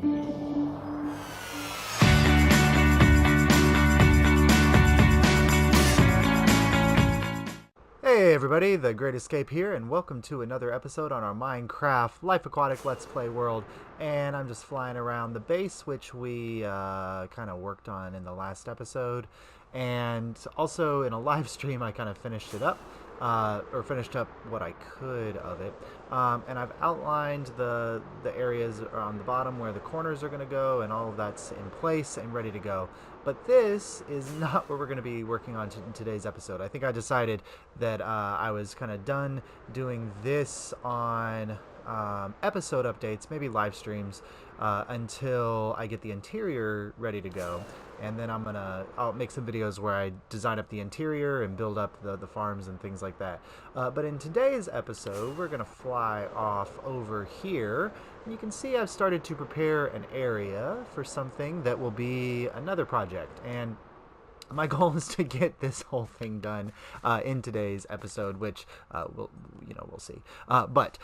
Hey everybody, The Great Escape here, and welcome to another episode on our Minecraft Life Aquatic Let's Play world. And I'm just flying around the base, which we kind of worked on in the last episode. And also in a live stream, I kind of finished it up, or finished up what I could of it. And I've outlined the areas on the bottom where the corners are going to go, and all of that's in place and ready to go. But this is not what we're going to be working on in today's episode. I think I decided that I was kind of done doing this on episode updates, maybe live streams, until I get the interior ready to go. And then I'll make some videos where I design up the interior and build up the farms and things like that. But in today's episode, we're going to fly off over here. And you can see I've started to prepare an area for something that will be another project. And my goal is to get this whole thing done in today's episode, which we'll see. But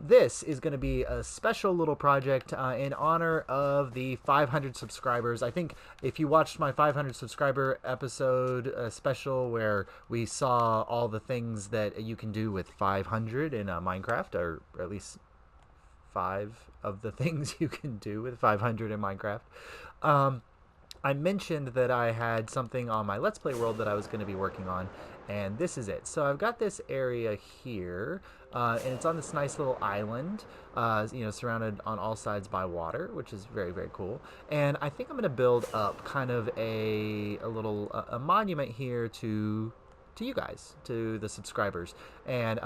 this is going to be a special little project in honor of the 500 subscribers. I think if you watched my 500 subscriber episode special where we saw all the things that you can do with 500 in Minecraft, or at least 5 of the things you can do with 500 in Minecraft, I mentioned that I had something on my Let's Play world that I was going to be working on, and this is it. So I've got this area here, and it's on this nice little island, surrounded on all sides by water, which is very, very cool. And I think I'm going to build up kind of a little monument here to you guys, to the subscribers, and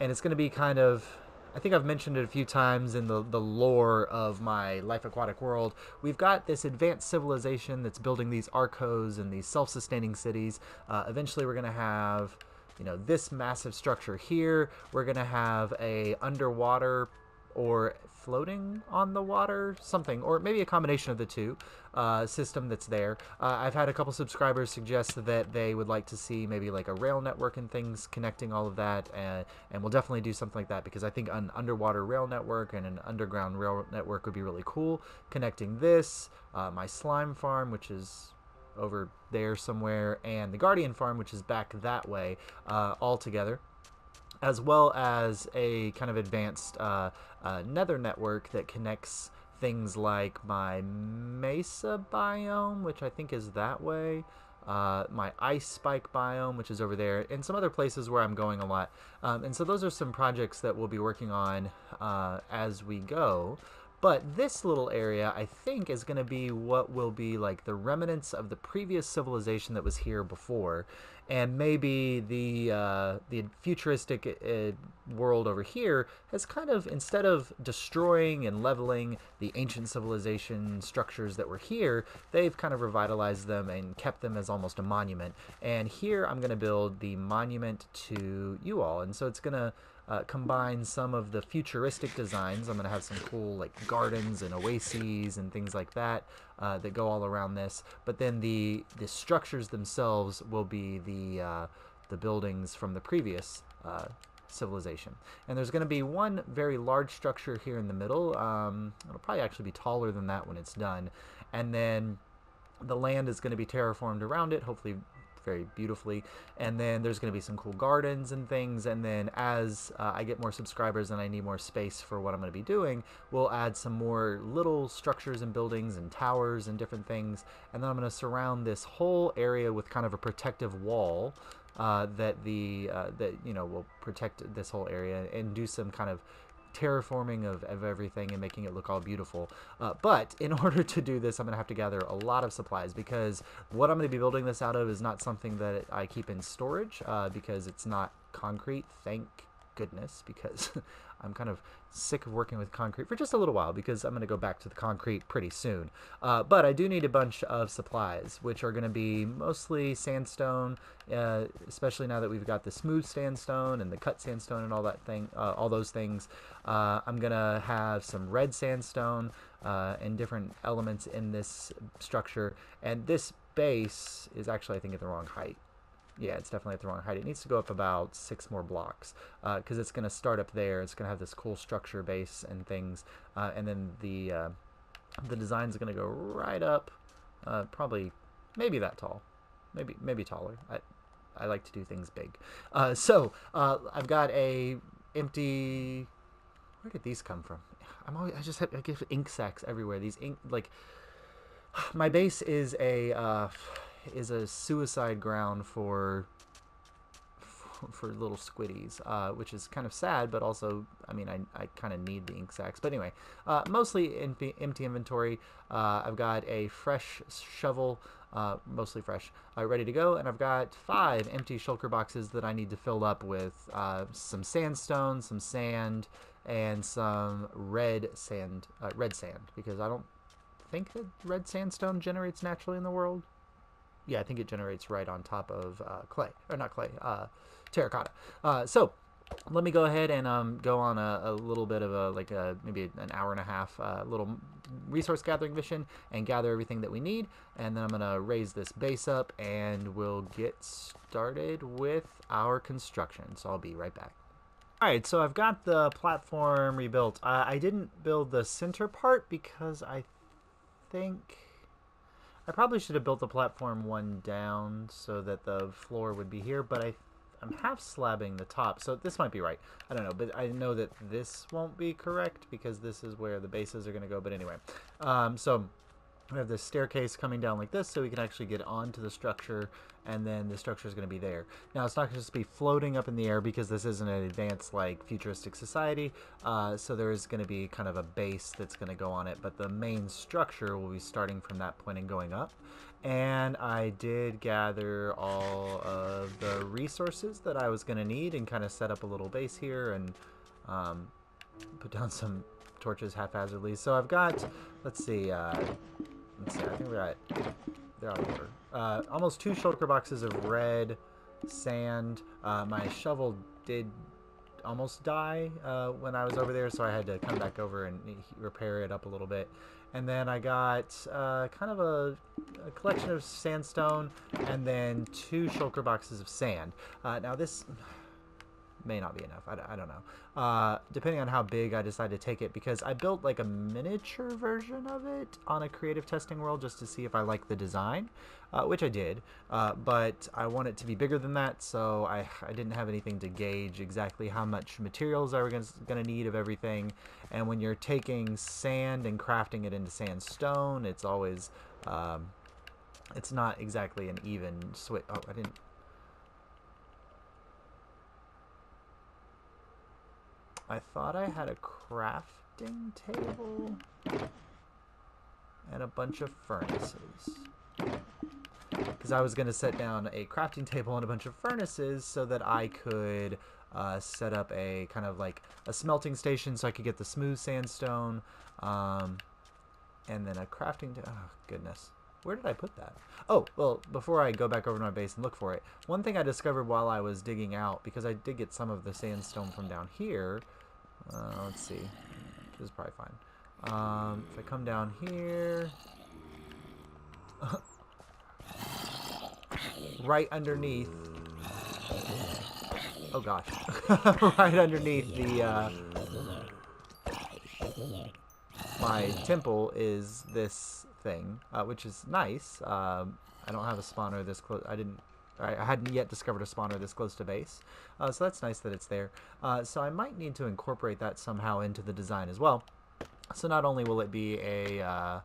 it's going to be kind of, I think I've mentioned it a few times in the lore of my Life Aquatic world. We've got this advanced civilization that's building these arcos and these self-sustaining cities. Eventually we're going to have, this massive structure here. We're going to have a underwater or floating on the water something, or maybe a combination of the two, system that's there. I've had a couple subscribers suggest that they would like to see maybe like a rail network and things connecting all of that, and we'll definitely do something like that, because I think an underwater rail network and an underground rail network would be really cool, connecting this, my slime farm, which is over there somewhere, and the guardian farm, which is back that way, all together, as well as a kind of advanced nether network that connects things like my mesa biome, which I think is that way, my ice spike biome, which is over there, and some other places where I'm going a lot. And so those are some projects that we'll be working on as we go. But this little area, I think, is going to be what will be like the remnants of the previous civilization that was here before, and maybe the futuristic world over here has kind of, instead of destroying and leveling the ancient civilization structures that were here, they've kind of revitalized them and kept them as almost a monument. And here I'm going to build the monument to you all, and so it's going to combine some of the futuristic designs. I'm going to have some cool like gardens and oases and things like that that go all around this. But then the structures themselves will be the buildings from the previous civilization. And there's going to be one very large structure here in the middle. It'll probably actually be taller than that when it's done. And then the land is going to be terraformed around it, hopefully very beautifully, and then there's going to be some cool gardens and things. And then as I get more subscribers and I need more space for what I'm going to be doing, we'll add some more little structures and buildings and towers and different things. And then I'm going to surround this whole area with kind of a protective wall that will protect this whole area, and do some kind of terraforming of everything and making it look all beautiful. But in order to do this, I'm going to have to gather a lot of supplies, because what I'm going to be building this out of is not something that I keep in storage, because it's not concrete, thank goodness, because I'm kind of sick of working with concrete for just a little while, because I'm going to go back to the concrete pretty soon. But I do need a bunch of supplies, which are going to be mostly sandstone, especially now that we've got the smooth sandstone and the cut sandstone and all that thing, all those things. I'm going to have some red sandstone and different elements in this structure. And this base is actually, I think, at the wrong height. Yeah, it's definitely at the wrong height. It needs to go up about 6 more blocks, because it's going to start up there. It's going to have this cool structure base and things, and then the The design's going to go right up, probably maybe that tall, maybe taller. I like to do things big. I've got a empty. Where did these come from? I get ink sacs everywhere. These ink, like, my base is a suicide ground for little squiddies, which is kind of sad, but also, I mean, I kind of need the ink sacs. But anyway, mostly empty inventory. I've got a fresh shovel, mostly fresh, ready to go, and I've got 5 empty shulker boxes that I need to fill up with some sandstone, some sand, and some red sand, because I don't think that red sandstone generates naturally in the world. Yeah, I think it generates right on top of clay, or not clay, terracotta. So let me go ahead and go on a little bit of maybe an hour and a half little resource gathering mission and gather everything that we need, and then I'm gonna raise this base up and we'll get started with our construction. So I'll be right back. Alright, so I've got the platform rebuilt. I didn't build the center part because I think I probably should have built the platform one down so that the floor would be here, but I'm half slabbing the top, so this might be right. I don't know, but I know that this won't be correct because this is where the bases are going to go. But anyway, so we have this staircase coming down like this so we can actually get onto the structure, and then the structure is going to be there. Now, it's not going to just be floating up in the air because this isn't an advanced, like, futuristic society, so there is going to be kind of a base that's going to go on it, but the main structure will be starting from that point and going up. And I did gather all of the resources that I was going to need and kind of set up a little base here and put down some torches haphazardly. So I've got, let's see, I think they're out of order. Almost 2 shulker boxes of red sand. My shovel did almost die when I was over there, so I had to come back over and repair it up a little bit. And then I got kind of a collection of sandstone, and then 2 shulker boxes of sand. Now this may not be enough. I don't know. Depending on how big I decide to take it, because I built like a miniature version of it on a creative testing world just to see if I like the design, which I did. But I want it to be bigger than that, so I didn't have anything to gauge exactly how much materials I was going to need of everything. And when you're taking sand and crafting it into sandstone, it's always it's not exactly an even switch. Oh, I thought I had a crafting table and a bunch of furnaces. Because I was going to set down a crafting table and a bunch of furnaces so that I could set up a kind of like a smelting station so I could get the smooth sandstone. And then a crafting table. Oh, goodness. Where did I put that? Oh, well, before I go back over to my base and look for it, one thing I discovered while I was digging out, because I did get some of the sandstone from down here. Let's see. This is probably fine. If I come down here... right underneath... Oh, gosh. Right underneath the... my temple is this thing, which is nice. I don't have a spawner this close. I hadn't yet discovered a spawner this close to base, so that's nice that it's there. So I might need to incorporate that somehow into the design as well. So not only will it be a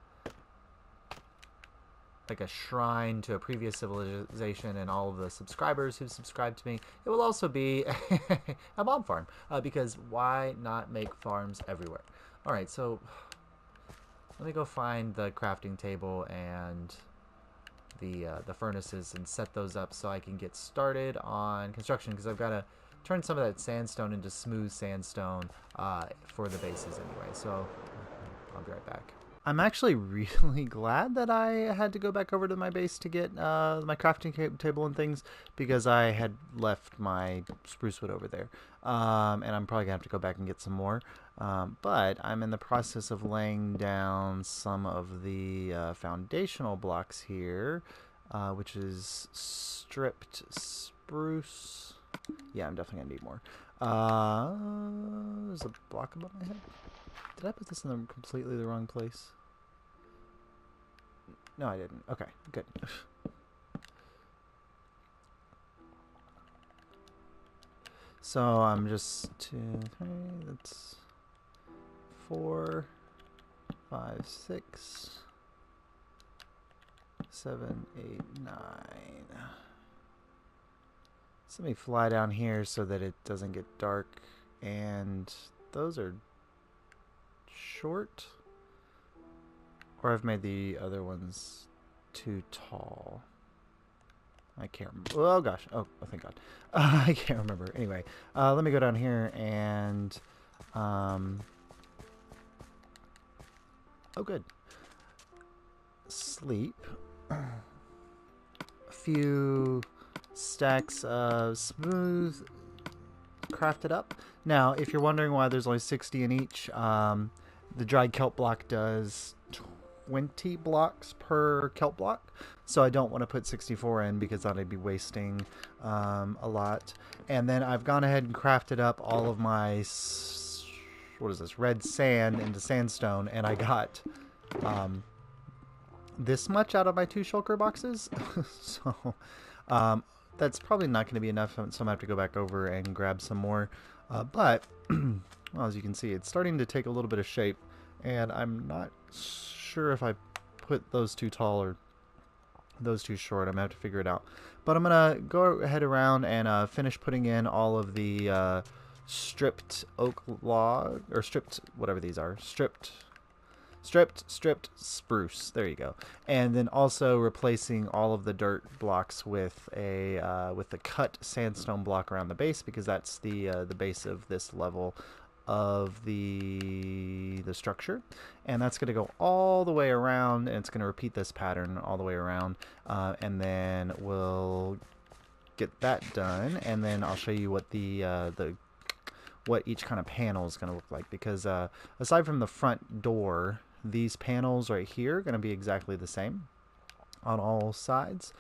like a shrine to a previous civilization and all of the subscribers who subscribed to me, it will also be a mob farm, because why not make farms everywhere? Alright, so let me go find the crafting table and the furnaces and set those up so I can get started on construction, because I've got to turn some of that sandstone into smooth sandstone for the bases anyway. So I'll be right back. I'm actually really glad that I had to go back over to my base to get my crafting table and things, because I had left my spruce wood over there. And I'm probably going to have to go back and get some more. But I'm in the process of laying down some of the foundational blocks here, which is stripped spruce. Yeah, I'm definitely going to need more. There's a block above my head. Did I put this in completely the wrong place? No, I didn't. Okay, good. So I'm just 2, 3, that's 4, 5, 6, 7, 8, 9. So let me fly down here so that it doesn't get dark. And those are short. Or I've made the other ones too tall. I can't remember. Oh gosh. Oh, thank God. I can't remember. Anyway, let me go down here and... oh, good. Sleep. A few stacks of smooth crafted up. Now, if you're wondering why there's only 60 in each, the dried kelp block does 20 blocks per kelp block, so I don't want to put 64 in because then I'd be wasting a lot. And then I've gone ahead and crafted up all of my what is this, red sand into sandstone, and I got this much out of my 2 shulker boxes. So that's probably not going to be enough, so I'm going to have to go back over and grab some more. But well, as you can see, it's starting to take a little bit of shape, and I'm not sure if I put those too tall or those too short. I'm gonna have to figure it out. But I'm gonna go ahead around and finish putting in all of the stripped oak log, or stripped whatever these are, stripped spruce. There you go. And then also replacing all of the dirt blocks with the cut sandstone block around the base, because that's the base of this level of the structure, and that's going to go all the way around, and it's going to repeat this pattern all the way around, and then we'll get that done, and then I'll show you what what each kind of panel is going to look like, because aside from the front door, these panels right here are going to be exactly the same on all sides.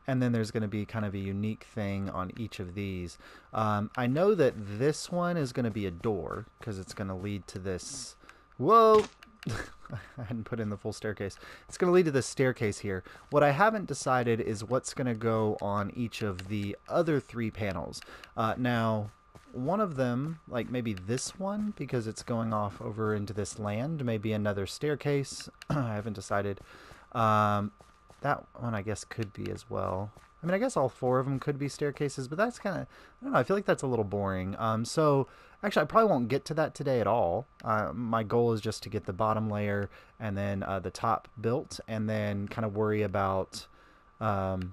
And then there's going to be kind of a unique thing on each of these. I know that this one is going to be a door, because it's going to lead to this. Whoa! I hadn't put in the full staircase. It's going to lead to this staircase here. What I haven't decided is what's going to go on each of the other 3 panels. Now, one of them, like maybe this one, because it's going off over into this land, maybe another staircase. I haven't decided. That one, I guess, could be as well. I mean, I guess all 4 of them could be staircases, but that's kind of, I don't know, I feel like that's a little boring. So, actually, I probably won't get to that today at all. My goal is just to get the bottom layer and then the top built, and then kind of worry about, well,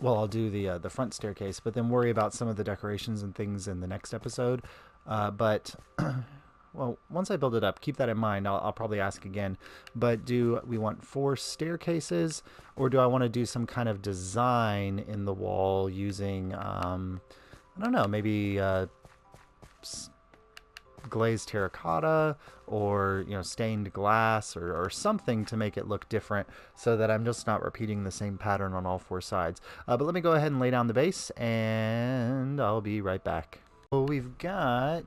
I'll do the front staircase, but then worry about some of the decorations and things in the next episode. But... well, once I build it up, keep that in mind. I'll probably ask again. But do we want 4 staircases, or do I want to do some kind of design in the wall using, I don't know, maybe glazed terracotta, or stained glass, or something to make it look different, so that I'm just not repeating the same pattern on all 4 sides. But let me go ahead and lay down the base, and I'll be right back. Well, we've got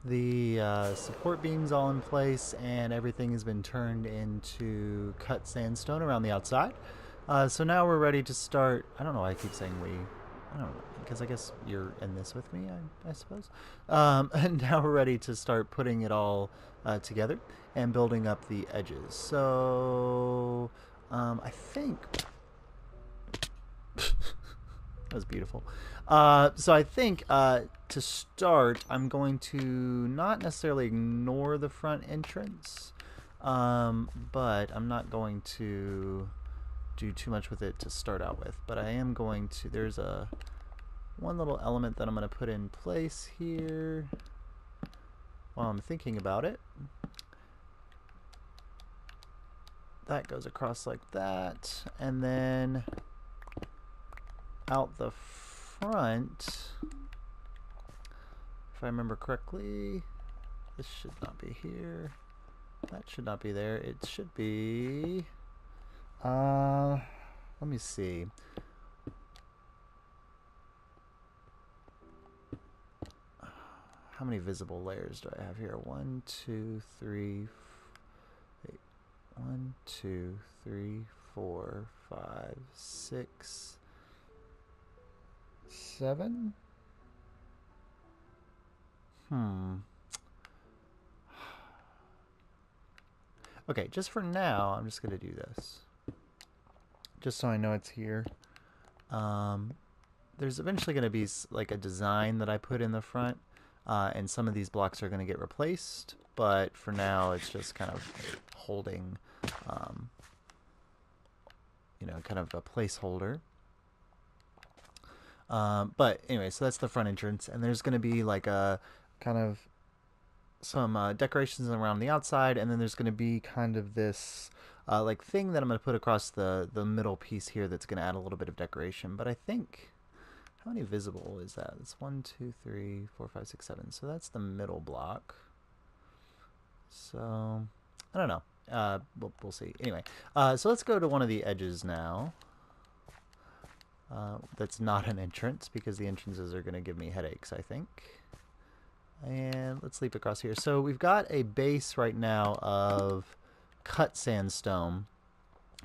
the support beams all in place, and everything has been turned into cut sandstone around the outside. So now we're ready to start. I don't know why I keep saying we. I don't know, because I guess you're in this with me, I suppose. And now we're ready to start putting it all together and building up the edges. So I think... that was beautiful. So I think to start, I'm going to not necessarily ignore the front entrance, but I'm not going to do too much with it to start out with. But I am going to, there's one little element that I'm going to put in place here while I'm thinking about it. That goes across like that, and then out the front, if I remember correctly, this should not be here, that should not be there, it should be, let me see, how many visible layers do I have here? 1, 2, 3, wait, 1, 2, 3, 4, 5, 6, 7. Okay, just for now, I'm just going to do this. Just so I know it's here. There's eventually going to be like a design that I put in the front, and some of these blocks are going to get replaced, but for now it's just kind of holding, you know, kind of a placeholder. But anyway, so that's the front entrance, and there's going to be like a kind of some decorations around the outside, and then there's going to be kind of this like thing that I'm going to put across the middle piece here that's going to add a little bit of decoration. But I think, how many visible is that? It's 1, 2, 3, 4, 5, 6, 7. So that's the middle block. So I don't know. We'll see. Anyway, so let's go to one of the edges now. That's not an entrance, because the entrances are going to give me headaches, I think. And let's leap across here. So we've got a base right now of cut sandstone.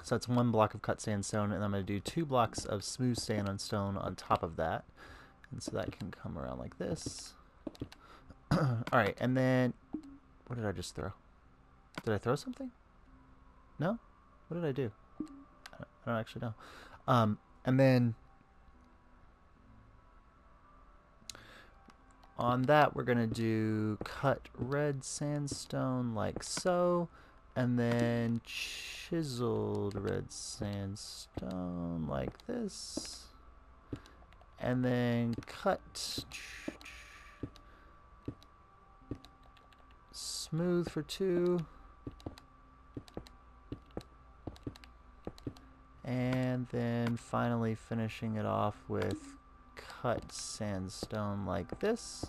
So that's 1 block of cut sandstone, and I'm going to do 2 blocks of smooth sandstone on top of that. And so that can come around like this. Alright, and then, what did I just throw? Did I throw something? No? What did I do? I don't actually know. And then on that, we're going to do cut red sandstone like so, and then chiseled red sandstone like this, and then cut smooth for 2, and then finally finishing it off with cut sandstone like this.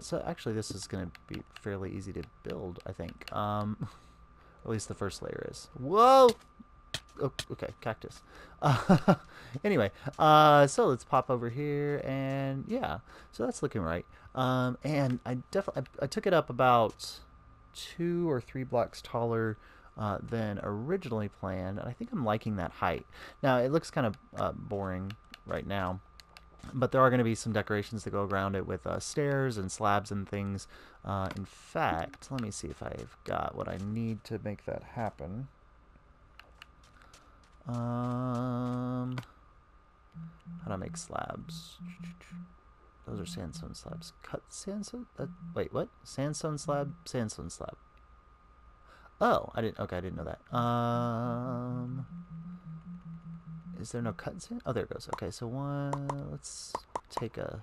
So actually this is going to be fairly easy to build, I think. At least the first layer is. Whoa! Oh, okay, cactus. Anyway, so let's pop over here, and yeah, so that's looking right. And I took it up about 2 or 3 blocks taller than originally planned, and I think I'm liking that height. Now, it looks kind of boring right now, but there are going to be some decorations that go around it with stairs and slabs and things. In fact, let me see if I've got what I need to make that happen. How do I make slabs? Those are sandstone slabs. Cut sandstone? Wait, what? Sandstone slab? Sandstone slab. Oh, I didn't. Okay, I didn't know that. Is there no cut sand? Oh, there it goes. Okay, so let's make a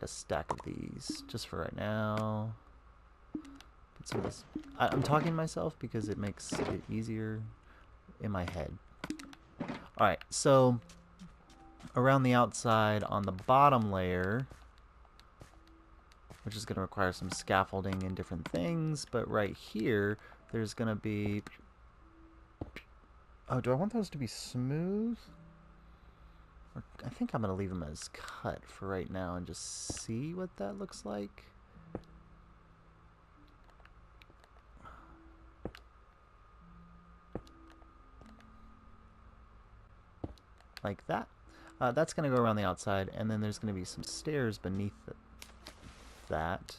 stack of these just for right now. Put some of this. I'm talking to myself because it makes it easier in my head. All right, so around the outside on the bottom layer, which is going to require some scaffolding and different things, but right here there's going to be... Oh, do I want those to be smooth? Or I think I'm going to leave them as cut for right now and just see what that looks like. Like that. That's going to go around the outside, and then there's going to be some stairs beneath that.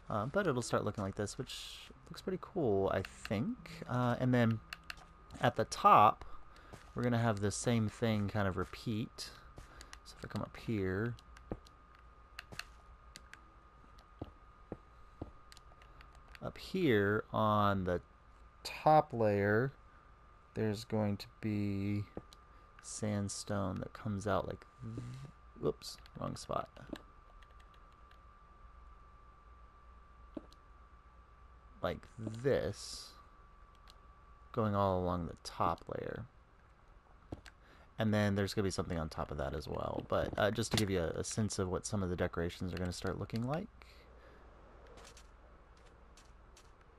But it'll start looking like this, which looks pretty cool, I think. And then at the top, we're going to have the same thing kind of repeat. So if I come up here, on the top layer, there's going to be sandstone that comes out like, whoops, wrong spot. Like this, going all along the top layer. And then there's going to be something on top of that as well. But just to give you a sense of what some of the decorations are going to start looking like.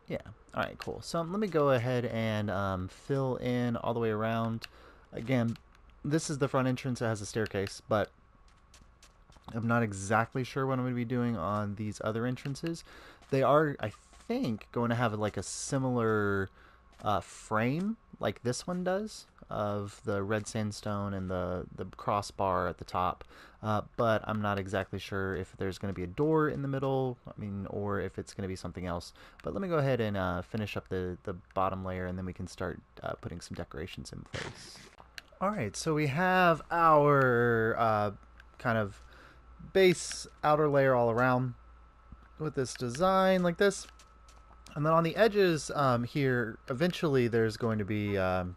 Yeah, alright, cool. So let me go ahead and fill in all the way around. Again, this is the front entrance. It has a staircase, but I'm not exactly sure what I'm going to be doing on these other entrances. They are, I think, going to have like a similar frame like this one does, of the red sandstone and the crossbar at the top. But I'm not exactly sure if there's going to be a door in the middle, I mean, or if it's going to be something else. But let me go ahead and finish up the bottom layer, and then we can start putting some decorations in place. Alright, so we have our kind of base outer layer all around with this design like this. And then on the edges here, eventually there's going to be, you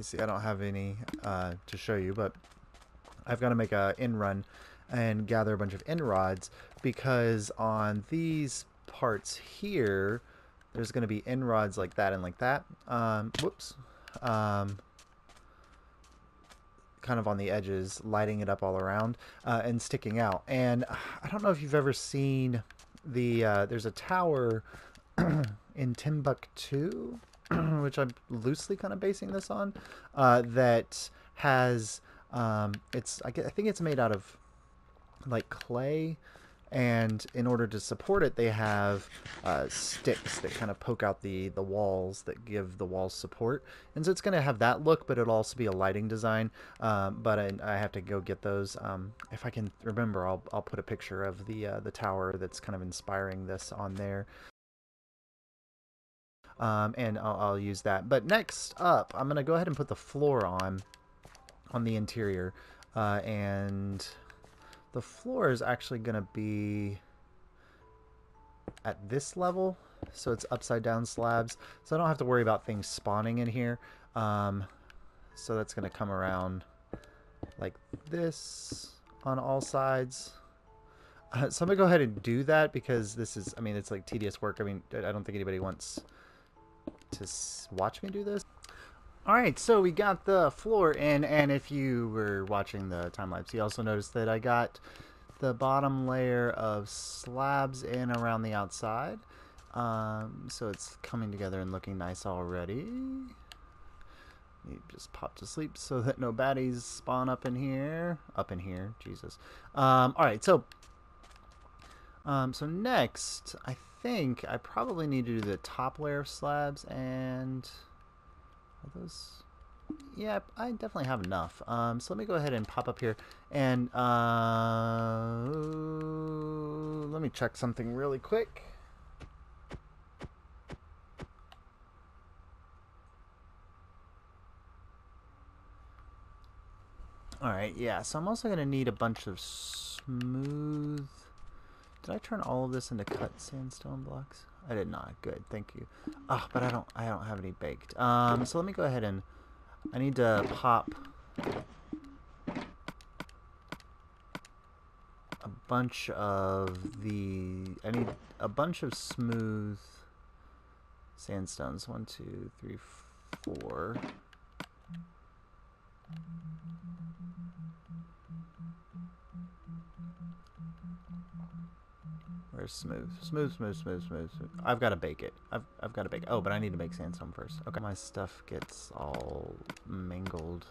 see I don't have any to show you, but I've got to make a end run and gather a bunch of end rods, because on these parts here, there's going to be end rods like that and like that. Whoops. Kind of on the edges, lighting it up all around and sticking out. And I don't know if you've ever seen the there's a tower in Timbuktu, which I'm loosely kind of basing this on, that has I think it's made out of like clay, and in order to support it, they have sticks that kind of poke out the walls that give the walls support. And so it's going to have that look, but it'll also be a lighting design. But I have to go get those. If I can remember, I'll put a picture of the tower that's kind of inspiring this on there. And I'll use that. But next up, I'm going to go ahead and put the floor on the interior. And the floor is actually going to be at this level, so it's upside down slabs, so I don't have to worry about things spawning in here. So that's going to come around like this on all sides. So I'm going to go ahead and do that, because this is, I mean, it's like tedious work. I mean, I don't think anybody wants to watch me do this. Alright, so we got the floor in, and if you were watching the time-lapse, you also noticed that I got the bottom layer of slabs in around the outside. So it's coming together and looking nice already. You just pop to sleep so that no baddies spawn up in here. Jesus. Alright, so next, I think I probably need to do the top layer of slabs, and are those? Yeah, I definitely have enough. So let me go ahead and pop up here, and let me check something really quick. Alright, yeah, so I'm also going to need a bunch of smooth... Did I turn all of this into cut sandstone blocks? I did not. Good, thank you. Oh, but I don't have any baked. So let me go ahead and I need to pop a bunch of I need a bunch of smooth sandstones. 1, 2, 3, 4. Where's smooth? Smooth. I've got to bake it. I've got to bake. Oh, but I need to make sandstone first. Okay, my stuff gets all mangled.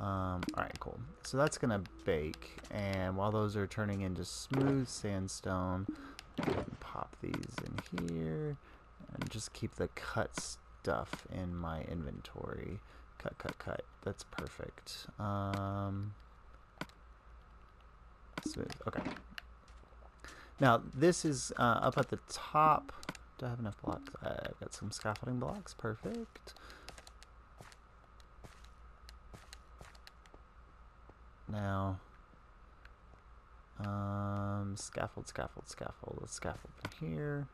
Alright, cool. So that's gonna bake, and while those are turning into smooth sandstone, I can pop these in here and just keep the cut stuff in my inventory. Cut. That's perfect. Smooth. Okay. Now, this is up at the top. Do I have enough blocks? I've got some scaffolding blocks. Perfect. Now, scaffold. Let's scaffold from here.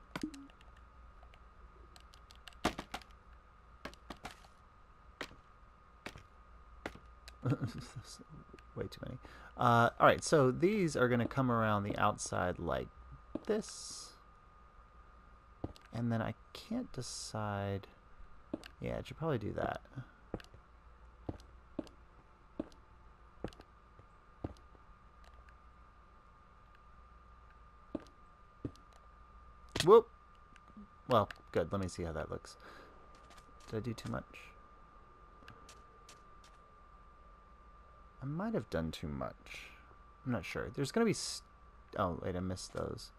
Way too many. Alright, so these are going to come around the outside like this. And then I can't decide. Yeah, it should probably do that. Whoop! Well, good. Let me see how that looks. Did I do too much? I might have done too much. I'm not sure. There's going to be... oh, wait, I missed those.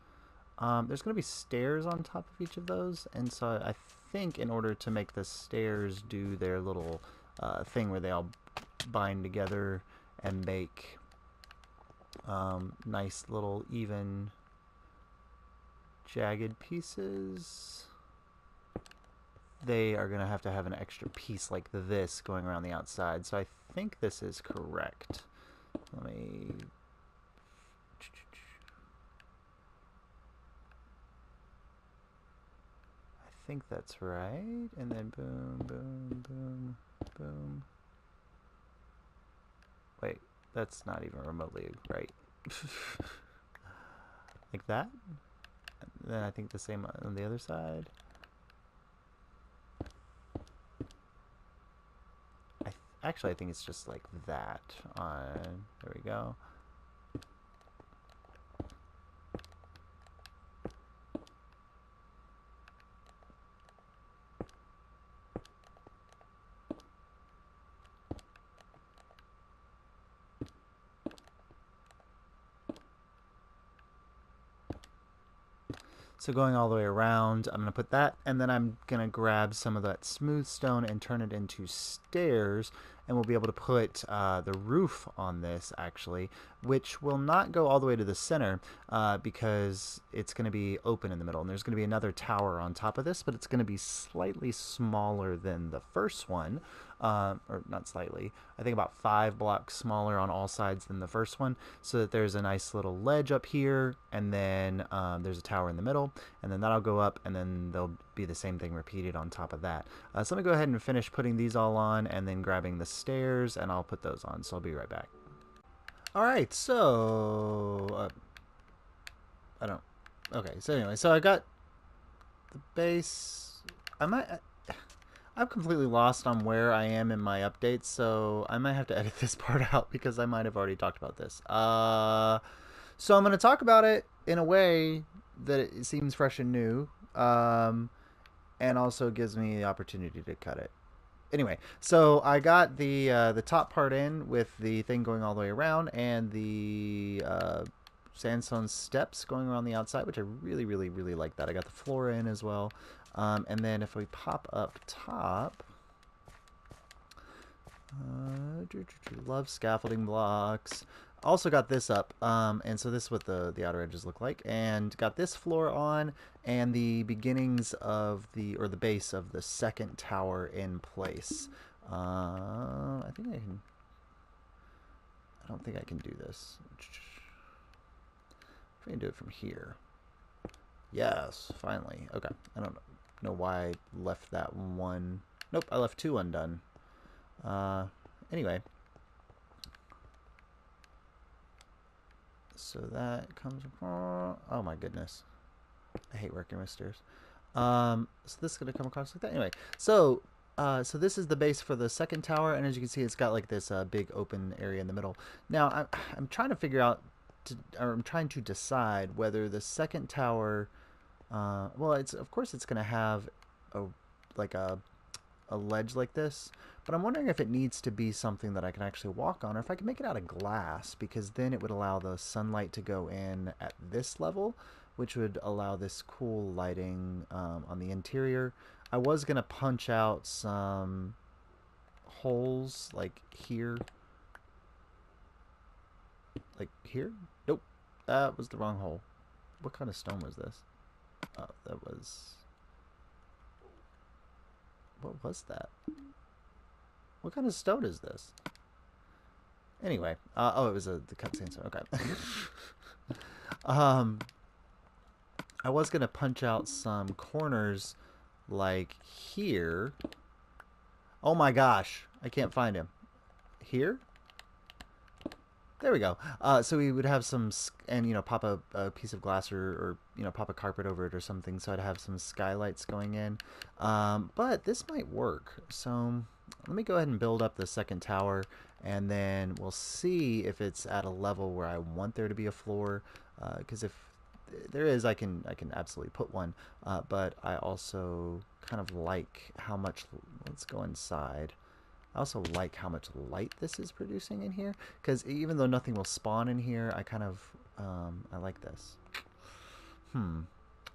There's going to be stairs on top of each of those, and so I think in order to make the stairs do their little thing where they all bind together and make nice little even jagged pieces, they are going to have an extra piece like this going around the outside. So I think this is correct. Let me... I think that's right. And then boom, boom, boom, boom. Wait, that's not even remotely right. Like that? And then I think the same on the other side. Actually, I think it's just like that. There we go. So going all the way around, I'm going to put that, and then I'm going to grab some of that smooth stone and turn it into stairs, and we'll be able to put the roof on this, actually, which will not go all the way to the center because it's going to be open in the middle, and there's going to be another tower on top of this, but it's going to be slightly smaller than the first one, or not slightly, I think about 5 blocks smaller on all sides than the first one, so that there's a nice little ledge up here, and then there's a tower in the middle, and then that'll go up, and then there'll be the same thing repeated on top of that. So let me go ahead and finish putting these all on, and then grabbing the stairs, and I'll put those on, so I'll be right back. Alright, so... Okay, so anyway, so I got the base... I'm completely lost on where I am in my updates, so I might have to edit this part out because I might have already talked about this. So I'm going to talk about it in a way that it seems fresh and new, and also gives me the opportunity to cut it. Anyway, so I got the top part in with the thing going all the way around, and the sandstone steps going around the outside, which I really, really, really like that. I got the floor in as well. And then if we pop up top, love scaffolding blocks. Also got this up, and so this is what the outer edges look like, and got this floor on, and the beginnings of the base of the second tower in place. I don't think I can do this. I can do it from here. Yes, finally. Okay, I don't know why I left that one. Nope, I left 2 undone. Anyway. So that comes... Oh my goodness. I hate working with stairs. So this is going to come across like that. Anyway, so this is the base for the second tower, and as you can see, it's got like this big open area in the middle. Now, I'm trying to figure out, or I'm trying to decide whether the second tower... well, of course it's going to have a ledge like this, but I'm wondering if it needs to be something that I can actually walk on, or if I can make it out of glass, because then it would allow the sunlight to go in at this level, which would allow this cool lighting on the interior. I was going to punch out some holes like here. Like here? Nope, that was the wrong hole. What kind of stone was this? Oh, that was... What was that? What kind of stone is this? Anyway, oh, it was the cut sandstone. Okay. I was gonna punch out some corners like here. Oh my gosh, I can't find him. Here? There we go. So we would have some, and pop a piece of glass, or pop a carpet over it or something, so I'd have some skylights going in. But this might work. So let me go ahead and build up the second tower, and then we'll see if it's at a level where I want there to be a floor. Because if there is, I can absolutely put one. But I also kind of like how much. Let's go inside. I also like how much light this is producing in here, because even though nothing will spawn in here, I kind of I like this.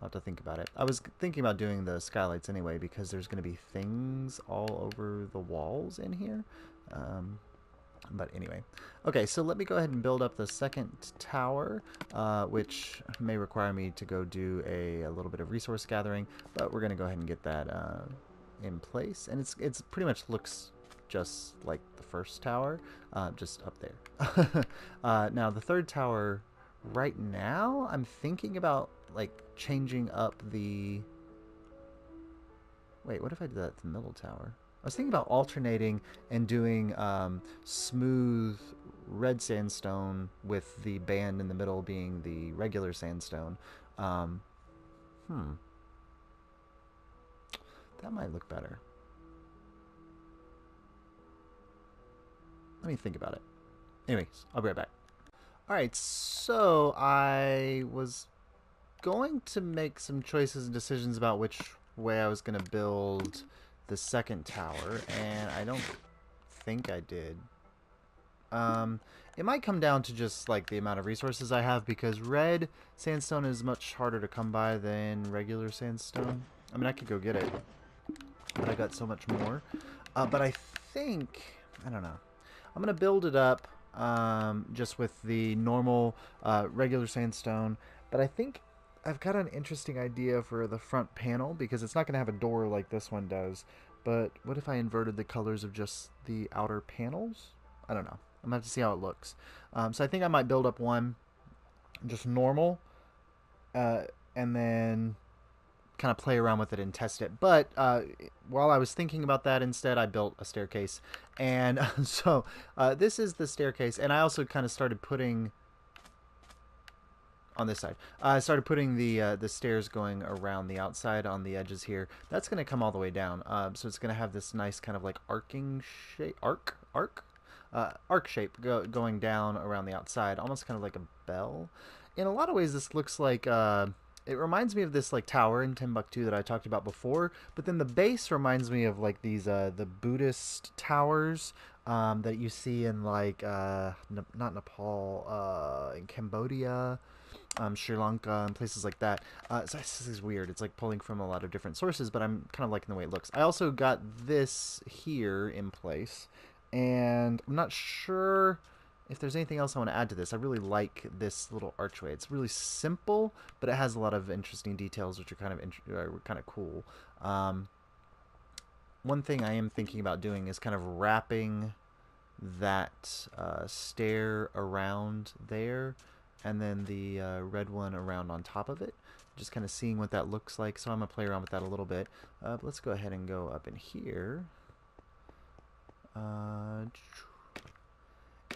I'll have to think about it. I was thinking about doing the skylights anyway because there's going to be things all over the walls in here. But anyway. Okay, so let me go ahead and build up the second tower, which may require me to go do a little bit of resource gathering, but we're going to go ahead and get that in place. And it's pretty much looks just like the first tower, just up there. Now, the third tower, right now, I'm thinking about, like, changing up the... Wait, what if I did that to the middle tower? I was thinking about alternating and doing smooth red sandstone with the band in the middle being the regular sandstone. That might look better. Let me think about it. Anyways, I'll be right back. Alright, so I was going to make some choices and decisions about which way I was going to build the second tower, and I don't think I did. It might come down to just like the amount of resources I have, because red sandstone is much harder to come by than regular sandstone. I mean, I could go get it, but I got so much more. But I think, I don't know, I'm gonna build it up just with the normal regular sandstone, but I think I've got an interesting idea for the front panel, because it's not going to have a door like this one does. But what if I inverted the colors of just the outer panels? I don't know. I'm going to have to see how it looks. So I think I might build up one just normal, and then kind of play around with it and test it. But while I was thinking about that, instead I built a staircase. And so this is the staircase. And I also kind of started putting... on this side, I started putting the stairs going around the outside on the edges here. That's going to come all the way down, so it's going to have this nice kind of like arcing shape, arc shape going down around the outside, almost kind of like a bell. In a lot of ways, this looks like it reminds me of this like tower in Timbuktu that I talked about before. But then the base reminds me of like these the Buddhist towers that you see in like not Nepal, in Cambodia. Sri Lanka and places like that. So this is weird. It's like pulling from a lot of different sources, but I'm kind of liking the way it looks. I also got this here in place, and I'm not sure if there's anything else I want to add to this. I really like this little archway. It's really simple, but it has a lot of interesting details, which are kind of cool. One thing I am thinking about doing is kind of wrapping that stair around there, and then the red one around on top of it. Just kind of seeing what that looks like. So I'm going to play around with that a little bit. But let's go ahead and go up in here.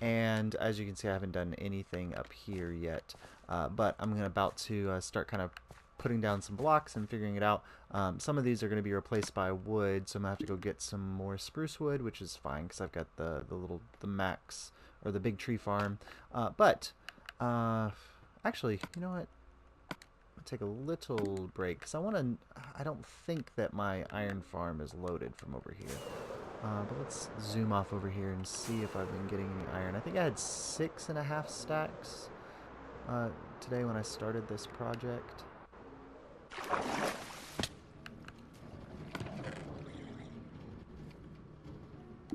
And as you can see, I haven't done anything up here yet. But I'm about to start kind of putting down some blocks and figuring it out. Some of these are going to be replaced by wood, so I'm going to have to go get some more spruce wood, which is fine because I've got the max, or the big tree farm. Actually, you know what? I'll take a little break because I don't think that my iron farm is loaded from over here. But let's zoom off over here and see if I've been getting any iron. I think I had 6.5 stacks today when I started this project.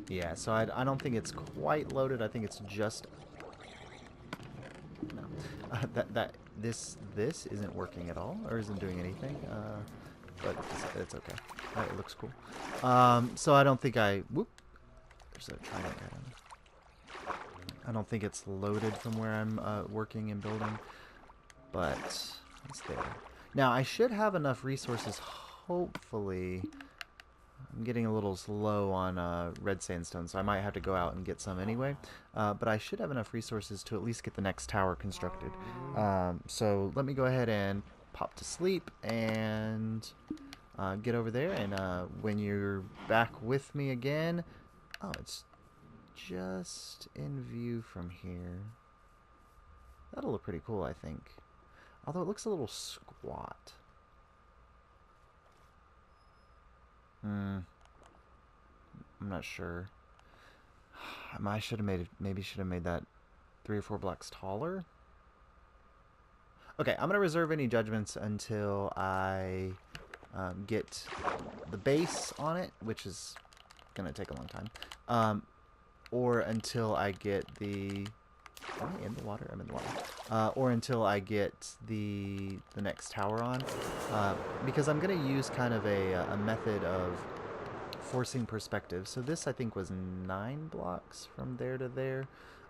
Yeah, so I don't think it's quite loaded. I think it's just... This isn't working at all, or isn't doing anything, but it's okay. It looks cool. So I don't think whoop, there's a trident guy. I don't think it's loaded from where I'm working and building, but it's there. Now I should have enough resources, hopefully. I'm getting a little low on red sandstone, so I might have to go out and get some anyway. But I should have enough resources to at least get the next tower constructed. So let me go ahead and pop to sleep and get over there. And when you're back with me again... Oh, it's just in view from here. That'll look pretty cool, I think. Although it looks a little squat. I'm not sure. I should have maybe should have made that 3 or 4 blocks taller. Okay, I'm going to reserve any judgments until I get the base on it, which is going to take a long time. Or until I get the... Am I in the water? I'm in the water. Or until I get the next tower on. Because I'm going to use kind of a method of forcing perspective. So this, I think, was 9 blocks from there to there.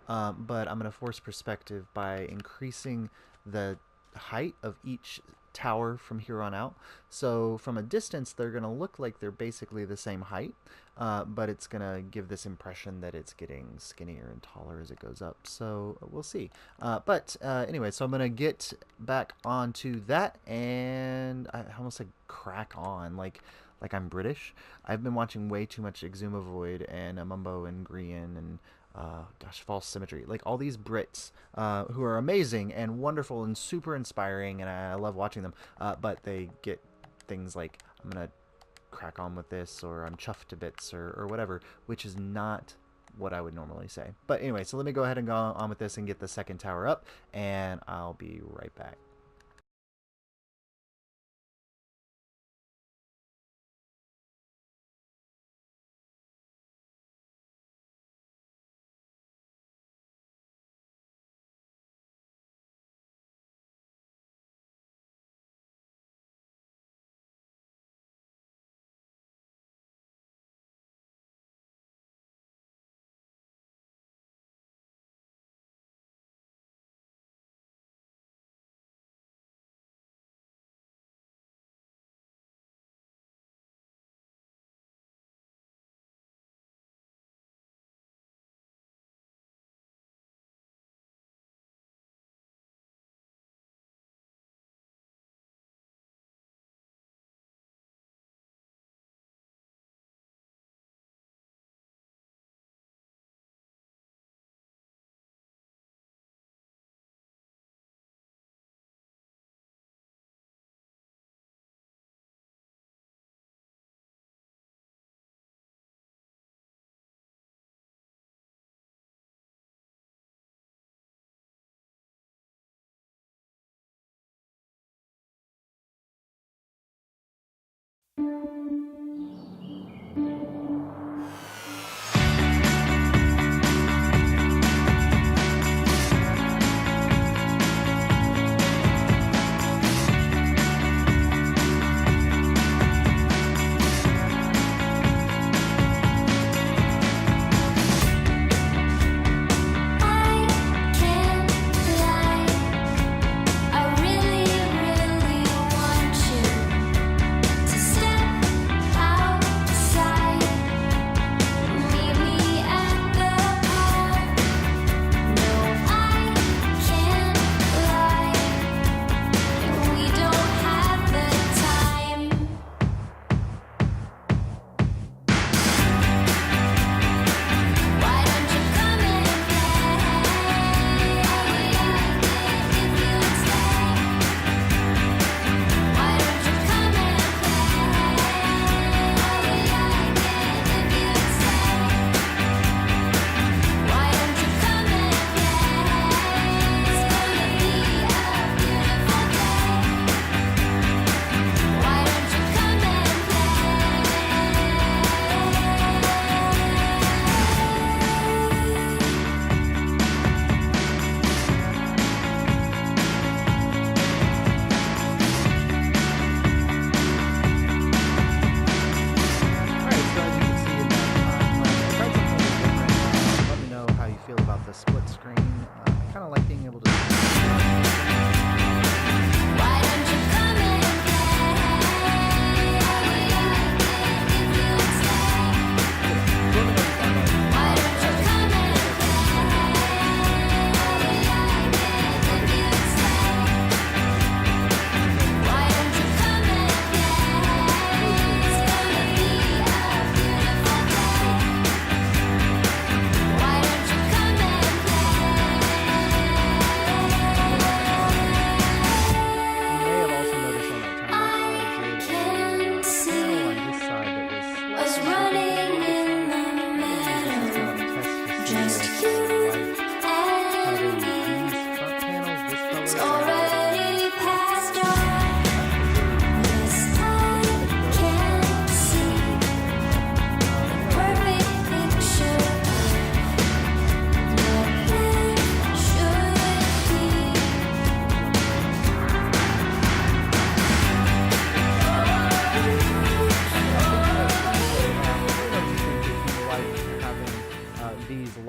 But I'm going to force perspective by increasing the height of each tower from here on out. So from a distance, they're going to look like they're basically the same height, but it's going to give this impression that it's getting skinnier and taller as it goes up. So we'll see. Anyway, so I'm going to get back onto that, and I almost said crack on, like I'm British. I've been watching way too much Exuma Void and Mumbo and Grian and False Symmetry, like all these Brits who are amazing and wonderful and super inspiring, and I love watching them, but they get things like, I'm gonna crack on with this, or I'm chuffed to bits, or whatever, which is not what I would normally say. But anyway, so let me go ahead and go on with this and get the second tower up, and I'll be right back.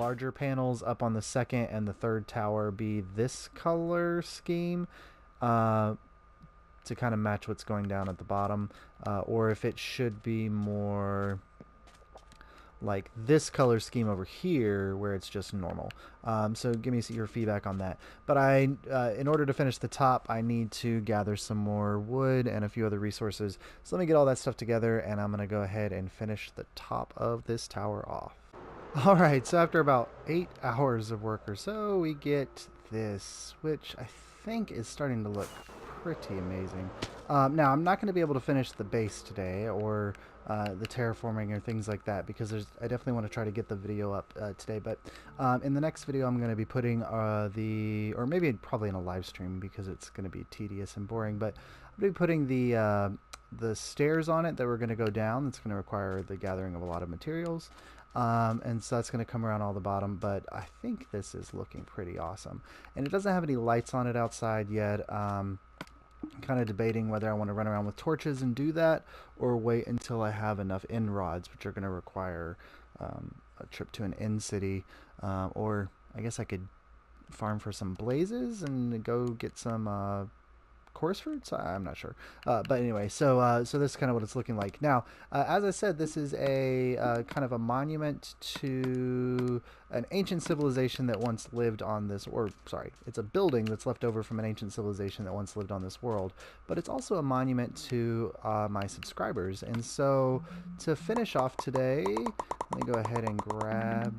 larger panels up on the second and the third tower be this color scheme, to kind of match what's going down at the bottom, or if it should be more like this color scheme over here where it's just normal. So give me your feedback on that. But in order to finish the top, I need to gather some more wood and a few other resources. So let me get all that stuff together, and I'm going to go ahead and finish the top of this tower off. Alright, so after about 8 hours of work or so, we get this, which I think is starting to look pretty amazing. Now, I'm not going to be able to finish the base today, or the terraforming or things like that, because I definitely want to try to get the video up today. But in the next video, I'm going to be putting or maybe probably in a live stream, because it's going to be tedious and boring, but I'm going to be putting the stairs on it that we're going to go down. That's going to require the gathering of a lot of materials. And so that's going to come around all the bottom, but I think this is looking pretty awesome. And it doesn't have any lights on it outside yet. I'm kind of debating whether I want to run around with torches and do that, or wait until I have enough end rods, which are going to require a trip to an end city, or I guess I could farm for some blazes and go get some course fruits. I'm not sure, but anyway, so this is kind of what it's looking like now. As I said, this is a kind of a monument to an ancient civilization that once lived on this, or sorry, it's a building that's left over from an ancient civilization that once lived on this world, but it's also a monument to my subscribers. And so to finish off today, let me go ahead and grab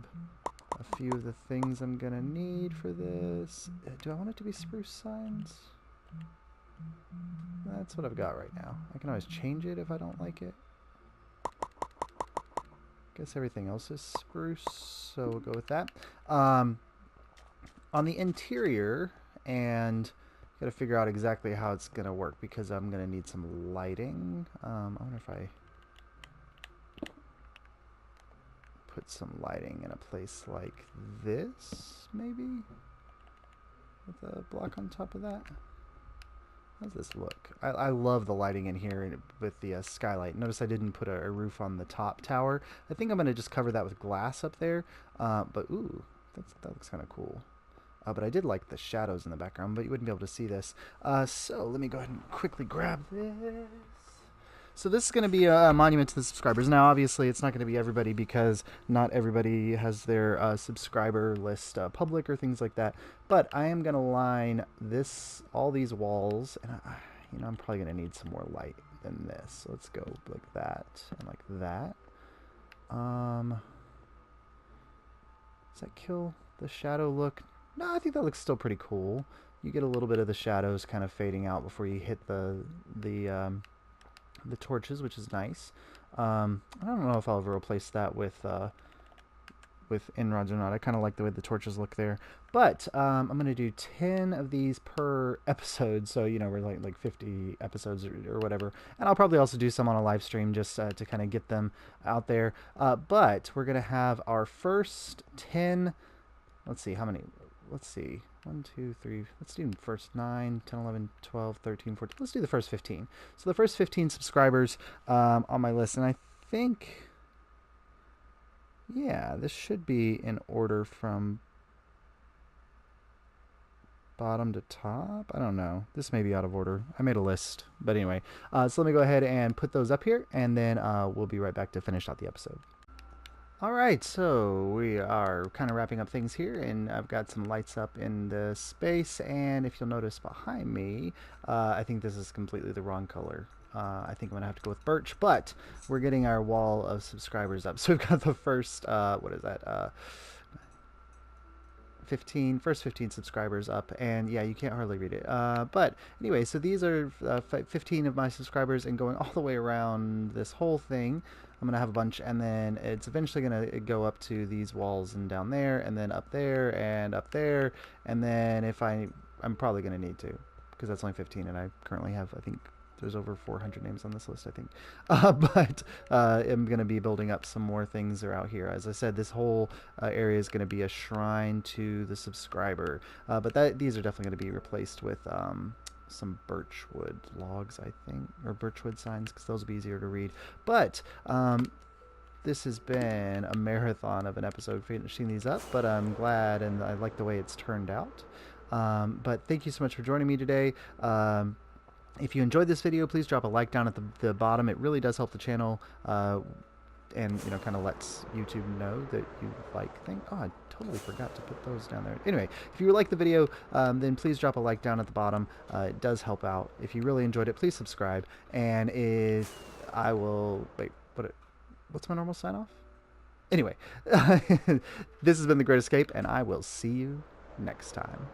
a few of the things I'm gonna need for this. Do I want it to be spruce signs? That's what I've got right now. I can always change it if I don't like it. Guess everything else is spruce, so we'll go with that. On the interior, and got to figure out exactly how it's going to work, because I'm going to need some lighting. I wonder if I put some lighting in a place like this, maybe? With a block on top of that. How does this look? I love the lighting in here with the skylight. Notice I didn't put a roof on the top tower. I think I'm going to just cover that with glass up there. But ooh, that looks kind of cool. But I did like the shadows in the background, but you wouldn't be able to see this. So let me go ahead and quickly grab this. So this is going to be a monument to the subscribers. Now, obviously, it's not going to be everybody, because not everybody has their subscriber list public or things like that. But I am going to line all these walls, and I'm probably going to need some more light than this. So let's go like that and like that. Does that kill the shadow look? No, I think that looks still pretty cool. You get a little bit of the shadows kind of fading out before you hit the torches, which is nice. I don't know if I'll ever replace that with end rods or not. I kind of like the way the torches look there. But I'm going to do 10 of these per episode, so we're like 50 episodes or whatever. And I'll probably also do some on a live stream, just to kind of get them out there. But we're going to have our first 10. Let's see how many. Let's see. 1, 2, 3. Let's do first 9, 10, 11, 12, 13, 14. Let's do the first 15. So the first 15 subscribers on my list. And I think, yeah, this should be in order from bottom to top. I don't know. This may be out of order. I made a list. But anyway, so let me go ahead and put those up here, and then we'll be right back to finish out the episode. Alright, so we are kind of wrapping up things here, and I've got some lights up in the space, and if you'll notice behind me, I think this is completely the wrong color. I think I'm going to have to go with birch, but we're getting our wall of subscribers up. So we've got the first, what is that, 15 subscribers up, and yeah, you can't hardly read it, but anyway, so these are 15 of my subscribers, and going all the way around this whole thing, I'm gonna have a bunch, and then it's eventually gonna go up to these walls and down there, and then up there and up there, and then if I'm probably gonna need to, because that's only 15, and I currently have, I think there's over 400 names on this list, I think. But I'm going to be building up some more things that are out here. As I said, this whole area is going to be a shrine to the subscriber. But these are definitely going to be replaced with some birchwood logs, I think, or birchwood signs, because those will be easier to read. But this has been a marathon of an episode finishing these up, but I'm glad and I like the way it's turned out. But thank you so much for joining me today. If you enjoyed this video, please drop a like down at the bottom. It really does help the channel, and kind of lets YouTube know that you like things. Oh, I totally forgot to put those down there. Anyway, if you like the video, then please drop a like down at the bottom. It does help out. If you really enjoyed it, please subscribe. And if I will wait, what's my normal sign off? Anyway, this has been The Great Escape, and I will see you next time.